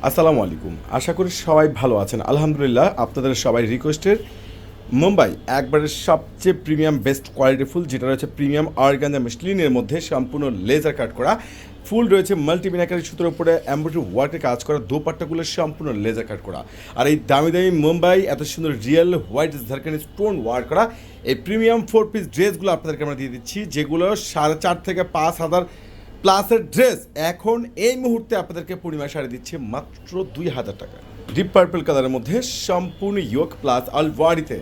আসসালামু আলাইকুম। আশা করি সবাই ভালো আছেন। আলহামদুলিল্লাহ, আপনাদের সবাই রিকোয়েস্টের মুম্বাই একবারে সবচেয়ে প্রিমিয়াম বেস্ট কোয়ালিটিফুল যেটা রয়েছে প্রিমিয়াম অর্গানজা মসলিনের মধ্যে সম্পূর্ণ লেজার কাট করা ফুল রয়েছে মাল্টিমিনাকারি সুতোর উপরে এমব্রয়ডারি ওয়ার্কে কাজ করা দোপাট্টাগুলো সম্পূর্ণ লেজার কাট করা। আর এই দামি দামি মুম্বাই এত সুন্দর রিয়েল হোয়াইট ঝারখানি স্টোন ওয়ার্ক করা এই প্রিমিয়াম 4 পিস ড্রেসগুলো আপনাদেরকে আমরা দিয়ে দিচ্ছি, যেগুলো 4.5 থেকে 5,000 প্লাসের ড্রেস এখন এই মুহূর্তে আপনাদেরকে পূর্ণিমা শাড়ি দিচ্ছে মাত্র 2,000 টাকা। ডিপ পার্পল কালারের মধ্যে সম্পূর্ণ ইয়োক প্লাস আলওয়ারিতে,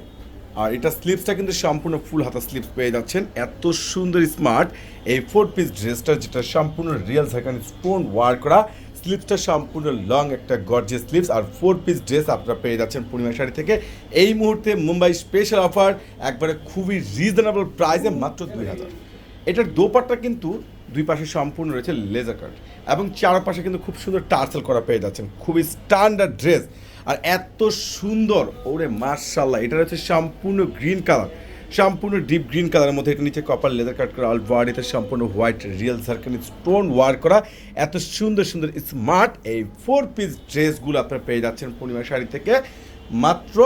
আর এটা স্লিপসটা কিন্তু সম্পূর্ণ ফুল হাতা স্লিপস পেয়ে যাচ্ছেন। এত সুন্দর স্মার্ট এই 4 পিস ড্রেসটা, যেটা সম্পূর্ণ রিয়েল ঝারখানি স্টোন ওয়ার্ক করা, স্লিপসটা সম্পূর্ণ লং একটা গর্জিয়াস স্লিপস, আর 4 পিস ড্রেস আপনারা পেয়ে যাচ্ছেন পূর্ণিমা শাড়ি থেকে এই মুহূর্তে মুম্বাই স্পেশাল অফার একবারে খুবই রিজনেবল প্রাইসে মাত্র 2,000। এটার দোপাট্টা কিন্তু দুই পাশে সম্পূর্ণ রয়েছে লেজার কাট এবং চারপাশে কিন্তু খুব সুন্দর টার্সেল করা পেয়ে যাচ্ছেন, খুবই স্ট্যান্ডার্ড ড্রেস। আর এত সুন্দর, ওরে মার্শাল্লাহ, এটা রয়েছে সম্পূর্ণ গ্রিন কালার, সম্পূর্ণ ডিপ গ্রিন কালারের মধ্যে, এটা নিচে কপার লেজার কাট করা, অল বডিতে সম্পূর্ণ হোয়াইট রিয়েল ঝারখানি স্টোন ওয়ার্ক করা। এত সুন্দর সুন্দর স্মার্ট এই 4 পিস ড্রেসগুলো আপনারা পেয়ে যাচ্ছেন পূর্ণিমা শাড়ি থেকে মাত্র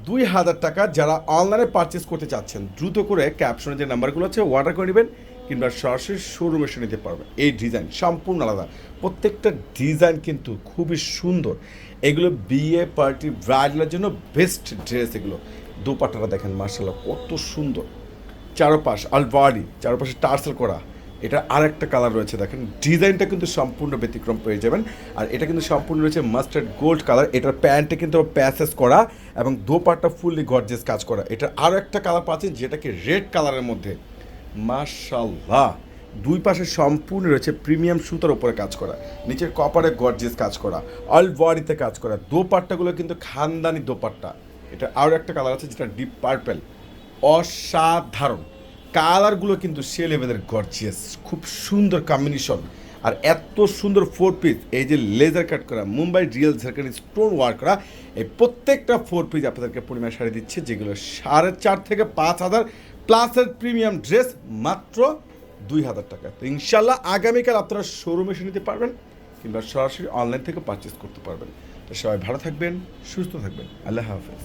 2,000 টাকা। যারা অনলাইনে পারচেস করতে চাচ্ছেন দ্রুত করে ক্যাপশনে যে নাম্বারগুলো আছে অর্ডার করে নেবেন, কিংবা সরাসরি শোরুমে এসে নিতে পারবেন। এই ডিজাইন সম্পূর্ণ আলাদা, প্রত্যেকটা ডিজাইন কিন্তু খুবই সুন্দর। এগুলো বিয়ে পার্টি ব্রাইডালের জন্য বেস্ট ড্রেস। এগুলো দোপাট্টাটা দেখেন মার্শাল্লাহ কত সুন্দর, চারপাশ আলবাড়ি, চারপাশে টার্সেল করা। এটা আরেকটা কালার রয়েছে, দেখেন ডিজাইনটা কিন্তু সম্পূর্ণ ব্যতিক্রম পেয়ে যাবেন। আর এটা কিন্তু সম্পূর্ণ রয়েছে মাস্টার্ড গোল্ড কালার, এটার প্যান্টে কিন্তু প্যাসেজ করা এবং দোপাট্টা ফুললি গর্জিয়াস কাজ করা। এটার আরও একটা কালার পাচ্ছেন যেটাকে রেড কালারের মধ্যে, মাশাআল্লাহ। দুই পাশে সম্পূর্ণ রয়েছে প্রিমিয়াম সুতার উপরে কাজ করা, নিচের কপারে গর্জিয়াস কাজ করা, অল বডিতে কাজ করা। দোপাট্টাগুলো কিন্তু খানদানি দোপাট্টা। এটা আরও একটা কালার আছে যেটা ডিপ পার্পেল, অসাধারণ কালারগুলো কিন্তু সে লেভেলের গর্জিয়াস, খুব সুন্দর কম্বিনেশন। আর এত সুন্দর 4 পিস, এই যে লেজার কাট করা মুম্বাই রিয়েল ঝারখানি স্টোন ওয়ার্ক করা, এই প্রত্যেকটা 4 পিস আপনাদেরকে পূর্ণিমা শাড়ি দিচ্ছে, যেগুলো 4.5 থেকে 5,000 প্লাসের প্রিমিয়াম ড্রেস মাত্র 2,000 টাকা। তো ইনশাল্লাহ আগামীকাল আপনারা শোরুমে এসে নিতে পারবেন, কিংবা সরাসরি অনলাইন থেকে পারচেস করতে পারবেন। তো সবাই ভালো থাকবেন, সুস্থ থাকবেন, আল্লাহ হাফেজ।